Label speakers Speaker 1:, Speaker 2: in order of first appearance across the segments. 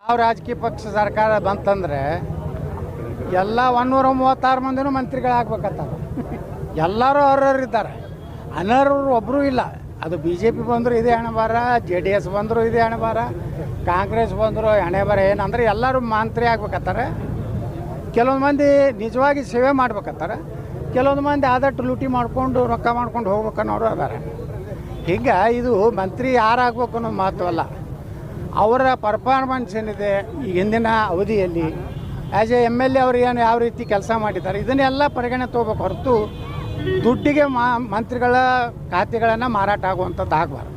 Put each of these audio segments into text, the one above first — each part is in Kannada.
Speaker 1: ಯಾವ ರಾಜಕೀಯ ಪಕ್ಷ ಸರ್ಕಾರ ಬಂತಂದ್ರೆ ಎಲ್ಲ 136 ಮಂದಿನೂ ಮಂತ್ರಿಗಳಾಗ್ಬೇಕಂತಾರೆ. ಎಲ್ಲರೂ ಅವ್ರವ್ರು ಇದ್ದಾರೆ, ಅನರ್ಹರು ಒಬ್ಬರೂ ಇಲ್ಲ. ಅದು BJP ಬಂದರೂ ಇದೇ ಹಣೆಬಾರ, JDS ಬಂದರೂ ಇದೇ ಹಣೆಬಾರ, ಕಾಂಗ್ರೆಸ್ ಬಂದರೂ ಹಣೆಬಾರ. ಏನಂದ್ರೆ ಎಲ್ಲರೂ ಮಂತ್ರಿ ಆಗ್ಬೇಕತ್ತಾರೆ. ಕೆಲವೊಂದು ಮಂದಿ ನಿಜವಾಗಿ ಸೇವೆ ಮಾಡ್ಬೇಕತ್ತಾರೆ, ಕೆಲವೊಂದು ಮಂದಿ ಆದಷ್ಟು ಲೂಟಿ ಮಾಡಿಕೊಂಡು ರೊಕ್ಕ ಮಾಡ್ಕೊಂಡು ಹೋಗ್ಬೇಕನ್ನೋರು ಅದಾರೆ. ಹಿಂಗೆ ಇದು ಮಂತ್ರಿ ಯಾರಾಗಬೇಕು ಅನ್ನೋದು ಮಹತ್ವಲ್ಲ, ಅವರ ಪರ್ಫಾರ್ಮೆನ್ಸ್ ಏನಿದೆ ಈ ಹಿಂದಿನ ಅವಧಿಯಲ್ಲಿ ಆ್ಯಸ್ ಎ MLA ಅವರು ಏನು ಯಾವ ರೀತಿ ಕೆಲಸ ಮಾಡಿದ್ದಾರೆ ಇದನ್ನೆಲ್ಲ ಪರಿಗಣನೆ ತೊಗೋಬೇಕು ಹೊರತು ದುಡ್ಡಿಗೆ ಮಂತ್ರಿಗಳ ಖಾತೆಗಳನ್ನು ಮಾರಾಟ ಆಗುವಂಥದ್ದು ಆಗಬಾರ್ದು.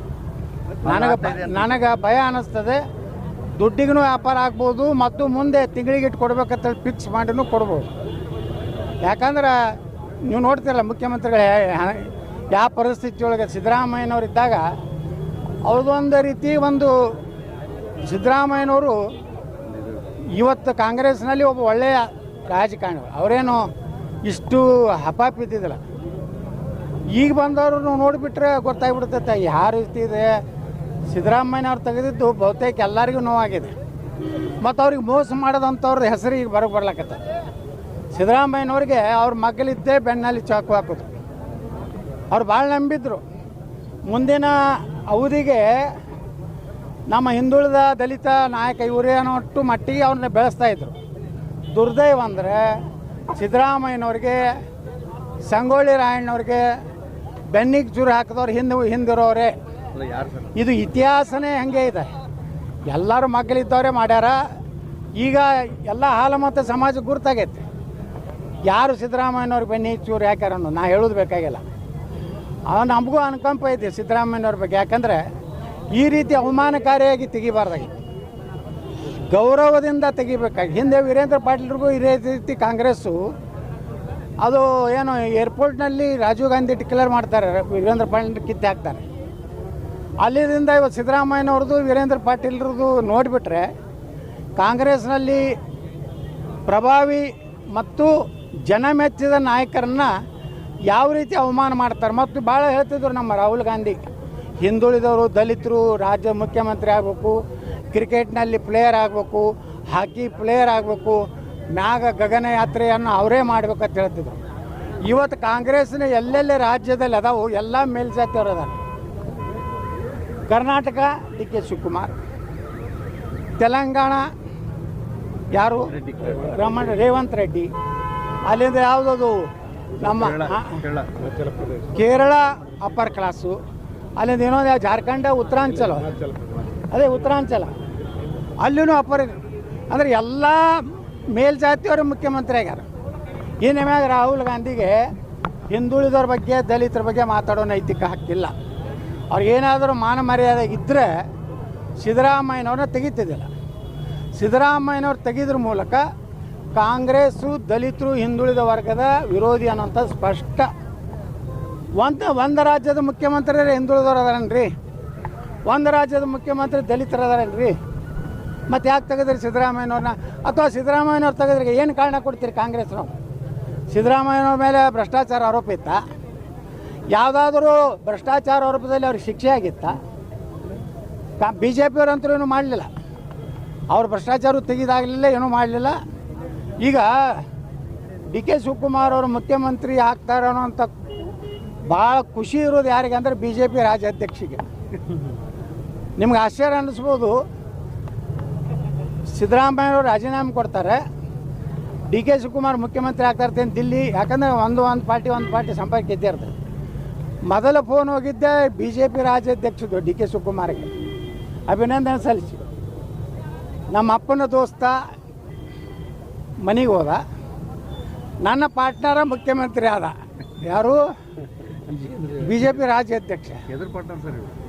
Speaker 1: ನನಗೆ ಭಯ ಅನ್ನಿಸ್ತದೆ. ದುಡ್ಡಿಗೂ ವ್ಯಾಪಾರ ಆಗ್ಬೋದು ಮತ್ತು ಮುಂದೆ ತಿಂಗಳಿಗೆ ಇಟ್ಟು ಕೊಡ್ಬೇಕಂತೇಳಿ ಫಿಕ್ಸ್ ಮಾಡಿನೂ ಕೊಡ್ಬೋದು. ಯಾಕಂದ್ರೆ ನೀವು ನೋಡ್ತಿರಲ್ಲ ಮುಖ್ಯಮಂತ್ರಿಗಳು ಯಾವ ಪರಿಸ್ಥಿತಿಯೊಳಗೆ ಸಿದ್ದರಾಮಯ್ಯನವ್ರು ಇದ್ದಾಗ ಅವ್ರದ್ದೊಂದು ರೀತಿ ಒಂದು ಸಿದ್ದರಾಮಯ್ಯನವರು ಇವತ್ತು ಕಾಂಗ್ರೆಸ್ನಲ್ಲಿ ಒಬ್ಬ ಒಳ್ಳೆಯ ರಾಜಕಾರಣಿಗಳು, ಅವರೇನು ಇಷ್ಟು ಹಪಾಪಿದ್ದಿದ್ದಿಲ್ಲ. ಈಗ ಬಂದವರು ನೋಡಿಬಿಟ್ರೆ ಗೊತ್ತಾಗ್ಬಿಡ್ತೈತೆ ಯಾವ ರೀತಿ ಇದೆ. ಸಿದ್ದರಾಮಯ್ಯನವ್ರು ತೆಗೆದಿದ್ದು ಬಹುತೇಕ ಎಲ್ಲರಿಗೂ ನೋವಾಗಿದೆ ಮತ್ತು ಅವ್ರಿಗೆ ಮೋಸ ಮಾಡೋದಂಥವ್ರದ್ದು ಹೆಸರು ಈಗ ಹೊರಗೆ ಬರ್ಲಕತ್ತ. ಸಿದ್ದರಾಮಯ್ಯನವ್ರಿಗೆ ಅವ್ರ ಮಗಲಿದ್ದೇ ಬೆನ್ನಲ್ಲಿ ಚಾಕು ಹಾಕೋದು. ಅವ್ರು ಭಾಳ ನಂಬಿದ್ರು ಮುಂದಿನ ಅವಧಿಗೆ ನಮ್ಮ ಹಿಂದುಳಿದ ದಲಿತ ನಾಯಕ ಇವರೇ ಅನ್ನೋಷ್ಟು ಮಟ್ಟಿಗೆ ಅವ್ರನ್ನ ಬೆಳೆಸ್ತಾಯಿದ್ರು. ದುರ್ದೈವ ಅಂದರೆ ಸಿದ್ದರಾಮಯ್ಯನವ್ರಿಗೆ, ಸಂಗೊಳ್ಳಿ ರಾಯಣ್ಣವ್ರಿಗೆ ಬೆನ್ನಿಗೆ ಚೂರು ಹಾಕಿದವ್ರು ಹಿಂದಿರೋರೆ. ಇದು ಇತಿಹಾಸನೇ ಹಂಗೆ ಇದೆ. ಎಲ್ಲರೂ ಮಕ್ಕಳಿದ್ದವರೇ ಮಾಡ್ಯಾರ. ಈಗ ಎಲ್ಲ ಹಾಲು ಮತ್ತು ಸಮಾಜಕ್ಕೆ ಗುರ್ತಾಗೈತೆ ಯಾರು ಸಿದ್ದರಾಮಯ್ಯನವ್ರಿಗೆ ಬೆನ್ನಿಗೆ ಚೂರು ಹಾಕ್ಯಾರ ಅನ್ನೋದು ನಾ ಹೇಳೋದು ಬೇಕಾಗಿಲ್ಲ. ನಮಗೂ ಅನುಕಂಪ ಐತಿ ಸಿದ್ದರಾಮಯ್ಯನವ್ರ ಬಗ್ಗೆ. ಯಾಕಂದರೆ ಈ ರೀತಿ ಅವಮಾನಕಾರಿಯಾಗಿ ತೆಗಿಬಾರ್ದಾಗಿತ್ತು, ಗೌರವದಿಂದ ತೆಗಿಬೇಕಾಗಿ. ಹಿಂದೆ ವೀರೇಂದ್ರ ಪಾಟೀಲ್ರಿಗೂ ಇದೇ ರೀತಿ ಕಾಂಗ್ರೆಸ್ಸು ಅದು ಏನು ಏರ್ಪೋರ್ಟ್ನಲ್ಲಿ ರಾಜೀವ್ ಗಾಂಧಿ ಡಿಕ್ಲೇರ್ ಮಾಡ್ತಾರೆ, ವೀರೇಂದ್ರ ಪಾಟೀಲ್ ಕಿತ್ತೆ ಹಾಕ್ತಾರೆ. ಅಲ್ಲಿಂದ ಇವತ್ತು ಸಿದ್ದರಾಮಯ್ಯನವ್ರದ್ದು ವೀರೇಂದ್ರ ಪಾಟೀಲ್ರದ್ದು ನೋಡಿಬಿಟ್ರೆ ಕಾಂಗ್ರೆಸ್ನಲ್ಲಿ ಪ್ರಭಾವಿ ಮತ್ತು ಜನಮೆಚ್ಚಿದ ನಾಯಕರನ್ನು ಯಾವ ರೀತಿ ಅವಮಾನ ಮಾಡ್ತಾರೆ. ಮತ್ತು ಭಾಳ ಹೇಳ್ತಿದ್ರು ನಮ್ಮ ರಾಹುಲ್ ಗಾಂಧಿ, ಹಿಂದುಳಿದವರು ದಲಿತರು ರಾಜ್ಯ ಮುಖ್ಯಮಂತ್ರಿ ಆಗಬೇಕು, ಕ್ರಿಕೆಟ್ನಲ್ಲಿ ಪ್ಲೇಯರ್ ಆಗಬೇಕು, ಹಾಕಿ ಪ್ಲೇಯರ್ ಆಗಬೇಕು, ಮ್ಯಾಗ ಗಗನಯಾತ್ರೆಯನ್ನು ಅವರೇ ಮಾಡಬೇಕಂತ ಹೇಳ್ತಿದ್ರು. ಇವತ್ತು ಕಾಂಗ್ರೆಸ್ನ ಎಲ್ಲೆಲ್ಲಿ ರಾಜ್ಯದಲ್ಲಿ ಅದಾವು ಎಲ್ಲ ಮೇಲ್ಜಾತಿಯವರು ಅದಾರೆ. ಕರ್ನಾಟಕ DK ಶಿವಕುಮಾರ್, ತೆಲಂಗಾಣ ಯಾರು ರೇವಂತ್ ರೆಡ್ಡಿ, ಅಲ್ಲಿಂದ ಯಾವುದದು ನಮ್ಮ ಕೇರಳ ಅಪ್ಪರ್ ಕ್ಲಾಸು, ಅಲ್ಲಿಂದ ಇನ್ನೊಂದು ಯಾವ ಜಾರ್ಖಂಡ ಉತ್ತರಾಂಚಲ, ಅದೇ ಉತ್ತರಾಂಚಲ ಅಲ್ಲಿನೂ ಅಪ್ಪರ್. ಅಂದರೆ ಎಲ್ಲ ಮೇಲ್ಜಾತಿಯವರು ಮುಖ್ಯಮಂತ್ರಿ ಆಗ್ಯಾರ. ಈ ನಮ್ಯಾಗ ರಾಹುಲ್ ಗಾಂಧಿಗೆ ಹಿಂದುಳಿದವ್ರ ಬಗ್ಗೆ ದಲಿತರ ಬಗ್ಗೆ ಮಾತಾಡೋ ನೈತಿಕ ಹಕ್ಕಿಲ್ಲ. ಅವ್ರಿಗೇನಾದರೂ ಮಾನ ಮರ್ಯಾದೆ ಇದ್ದರೆ ಸಿದ್ದರಾಮಯ್ಯನವ್ರನ್ನ ತೆಗಿತಿದ್ದಿಲ್ಲ. ಸಿದ್ದರಾಮಯ್ಯನವ್ರು ತೆಗೆದ್ರ ಮೂಲಕ ಕಾಂಗ್ರೆಸ್ಸು ದಲಿತರು ಹಿಂದುಳಿದ ವರ್ಗದ ವಿರೋಧಿ ಅನ್ನೋಂಥ ಸ್ಪಷ್ಟ. ಒಂದು ರಾಜ್ಯದ ಮುಖ್ಯಮಂತ್ರಿ ಹಿಂದುಳಿದವ್ರು ಅದಾರನ್ರಿ, ಒಂದು ರಾಜ್ಯದ ಮುಖ್ಯಮಂತ್ರಿ ದಲಿತರು ಅದಾರನ್ರಿ. ಮತ್ತು ಯಾಕೆ ತೆಗೆದ್ರಿ ಸಿದ್ದರಾಮಯ್ಯನವ್ರನ್ನ? ಅಥವಾ ಸಿದ್ದರಾಮಯ್ಯನವ್ರು ತೆಗೆದ್ರಿಗೆ ಏನು ಕಾರಣ ಕೊಡ್ತೀರಿ ಕಾಂಗ್ರೆಸ್ನವ್ರು? ಸಿದ್ದರಾಮಯ್ಯನವ್ರ ಮೇಲೆ ಭ್ರಷ್ಟಾಚಾರ ಆರೋಪ ಇತ್ತಾ? ಯಾವುದಾದ್ರೂ ಭ್ರಷ್ಟಾಚಾರ ಆರೋಪದಲ್ಲಿ ಅವ್ರಿಗೆ ಶಿಕ್ಷೆ ಆಗಿತ್ತಾ? BJP ಅವರಂತರೂ ಏನೂ ಮಾಡಲಿಲ್ಲ, ಅವ್ರು ಭ್ರಷ್ಟಾಚಾರ ತೆಗೆದಾಗಲಿಲ್ಲ, ಏನೂ ಮಾಡಲಿಲ್ಲ. ಈಗ DK ಶಿವಕುಮಾರ್ ಅವರು ಮುಖ್ಯಮಂತ್ರಿ ಆಗ್ತಾರೆ ಅನ್ನೋಂಥ ಭಾಳ ಖುಷಿ ಇರೋದು ಯಾರಿಗೆ ಅಂದರೆ BJP ರಾಜ್ಯಾಧ್ಯಕ್ಷಿಗೆ. ನಿಮ್ಗೆ ಆಶ್ಚರ್ಯ ಅನ್ನಿಸ್ಬೋದು, ಸಿದ್ದರಾಮಯ್ಯವರು ರಾಜೀನಾಮೆ ಕೊಡ್ತಾರೆ, DK ಶಿವಕುಮಾರ್ ಮುಖ್ಯಮಂತ್ರಿ ಆಗ್ತಾರೆ ದಿಲ್ಲಿ. ಯಾಕಂದರೆ ಒಂದು ಪಾರ್ಟಿ ಸಂಪರ್ಕ ಇದ್ದೇ ಇರ್ತದೆ. ಮೊದಲ ಫೋನ್ ಹೋಗಿದ್ದೆ BJP ರಾಜ್ಯಾಧ್ಯಕ್ಷದು DK ಶಿವಕುಮಾರ್ಗೆ, ಅಭಿನಂದನೆ ಸಲ್ಲಿಸಿ. ನಮ್ಮ ಅಪ್ಪನ ದೋಸ್ತ ಮನೆಗೆ ಹೋದ, ನನ್ನ ಪಾರ್ಟ್ನರ ಮುಖ್ಯಮಂತ್ರಿ ಆದ. ಯಾರು? BJP ರಾಜ್ಯಾಧ್ಯಕ್ಷ.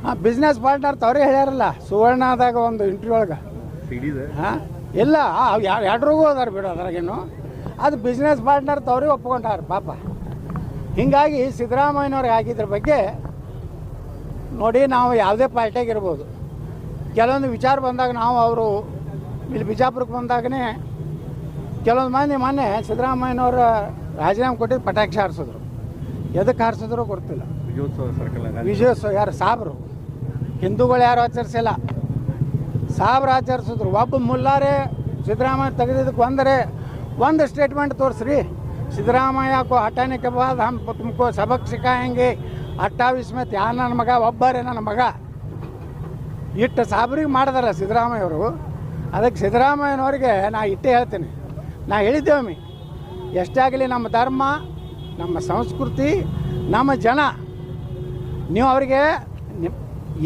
Speaker 1: ಹಾಂ, ಬಿಸ್ನೆಸ್ ಪಾರ್ಟ್ನರ್ ಅವರೇ ಹೇಳ್ಯಾರಲ್ಲ ಸುವರ್ಣದಾಗ ಒಂದು ಇಂಟರ್ವ್ಯೂ ಒಳಗೆ. ಹಾಂ, ಇಲ್ಲ ಎರಡ್ರಿಗೂ ಅದಾರ ಬಿಡು, ಅದ್ರಾಗೇನು ಅದು ಬಿಸ್ನೆಸ್ ಪಾರ್ಟ್ನರ್ ಅವ್ರಿಗೆ ಒಪ್ಕೊಂಡಾರ ಪಾಪ. ಹೀಗಾಗಿ ಸಿದ್ದರಾಮಯ್ಯನವ್ರಿಗೆ ಆಗಿದ್ರ ಬಗ್ಗೆ ನೋಡಿ, ನಾವು ಯಾವುದೇ ಪಾರ್ಟಿಯಾಗಿರ್ಬೋದು, ಕೆಲವೊಂದು ವಿಚಾರ ಬಂದಾಗ ನಾವು ಅವರು ಇಲ್ಲಿ ಬಿಜಾಪುರಕ್ಕೆ ಬಂದಾಗನೇ ಕೆಲವೊಂದು ಮಂದಿ ಮೊನ್ನೆ ಸಿದ್ದರಾಮಯ್ಯನವ್ರ ರಾಜೀನಾಮೆ ಕೊಟ್ಟಿದ್ದು ಪಟಾಕ್ಷಿ ಹಾರಿಸಿದ್ರು. ಎದಕ್ಕೆ ಹಾರಿಸಿದ್ರು ಗೊತ್ತಿಲ್ಲ. ವಿಜಯೋತ್ಸವ ಯಾರು ಸಾಬ್ರು, ಹಿಂದೂಗಳು ಯಾರು ಆಚರಿಸಿಲ್ಲ. ಸಾವಿರ ಆಚರಿಸಿದ್ರು. ಒಬ್ಬ ಮುಲ್ಲಾರೆ ಸಿದ್ದರಾಮಯ್ಯ ತೆಗೆದಿದ್ದಕ್ಕೆ ಒಂದು ಸ್ಟೇಟ್ಮೆಂಟ್ ತೋರಿಸ್ರಿ. ಸಿದ್ದರಾಮಯ್ಯ को हटाने के बाद हम तुमको सबक सिखाएंगे 28 में ತ್ಯಾ ನನ್ನ ಮಗ ಒಬ್ಬರೇ ನನ್ನ ಮಗ ಇಟ್ಟು ಸಾಬ್ರಿಗೆ ಮಾಡಿದಾರ ಸಿದ್ದರಾಮಯ್ಯವರು. ಅದಕ್ಕೆ ಸಿದ್ದರಾಮಯ್ಯನವ್ರಿಗೆ ನಾ ಇಟ್ಟೇ ಹೇಳ್ತೀನಿ, ನಾ ಹೇಳಿದ್ದೇವೆ, ಎಷ್ಟೇ ಆಗಲಿ ನಮ್ಮ ಧರ್ಮ, ನಮ್ಮ ಸಂಸ್ಕೃತಿ, ನಮ್ಮ ಜನ, ನೀವು ಅವರಿಗೆ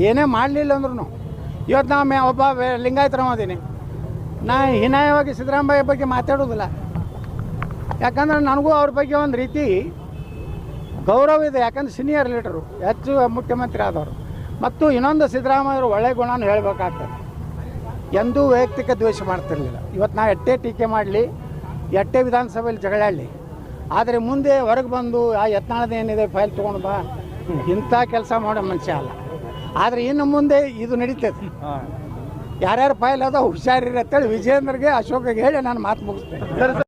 Speaker 1: ಏನೇ ಮಾಡಲಿಲ್ಲ ಅಂದ್ರೂ ಇವತ್ತು ನಾವು ಒಬ್ಬ ಲಿಂಗಾಯತರವದೀನಿ, ನಾ ಹೀನಾಯವಾಗಿ ಸಿದ್ದರಾಮಯ್ಯ ಬಗ್ಗೆ ಮಾತಾಡೋದಿಲ್ಲ. ಯಾಕಂದ್ರೆ ನನಗೂ ಅವ್ರ ಬಗ್ಗೆ ಒಂದು ರೀತಿ ಗೌರವ ಇದೆ. ಯಾಕಂದ್ರೆ ಸೀನಿಯರ್ ಲೀಡರು, ಹೆಚ್ಚು ಮುಖ್ಯಮಂತ್ರಿ ಆದವರು. ಮತ್ತು ಇನ್ನೊಂದು ಸಿದ್ದರಾಮಯ್ಯವರು ಒಳ್ಳೆಯ ಗುಣನೂ ಹೇಳಬೇಕಾಗ್ತದೆ. ಎಂದೂ ವೈಯಕ್ತಿಕ ದ್ವೇಷ ಮಾಡ್ತಿರಲಿಲ್ಲ. ಇವತ್ತು ನಾ ಎಟ್ಟೇ ಟೀಕೆ ಮಾಡಲಿ, ಎಟ್ಟೇ ವಿಧಾನಸಭೆಯಲ್ಲಿ ಜಗಳಾಡಲಿ, ಆದರೆ ಮುಂದೆ ಹೊರಗೆ ಬಂದು ಆ ಯತ್ನಾಳದ ಏನಿದೆ ಫೈಲ್ ತೊಗೊಂಡು ಬಾ, ಇಂಥ ಕೆಲಸ ಮಾಡೋ ಮನುಷ್ಯ ಅಲ್ಲ. ಆದರೆ ಇನ್ನು ಮುಂದೆ ಇದು ನಡೀತದೆ. ಯಾರ್ಯಾರು ಫೈಲ್ ಅದ ಹುಷಾರಿರತ್ತೇಳಿ ವಿಜೇಂದ್ರಗೆ, ಅಶೋಕ್ಗೆ ಹೇಳಿ ನಾನು ಮಾತು ಮುಗಿಸ್ತೇನೆ.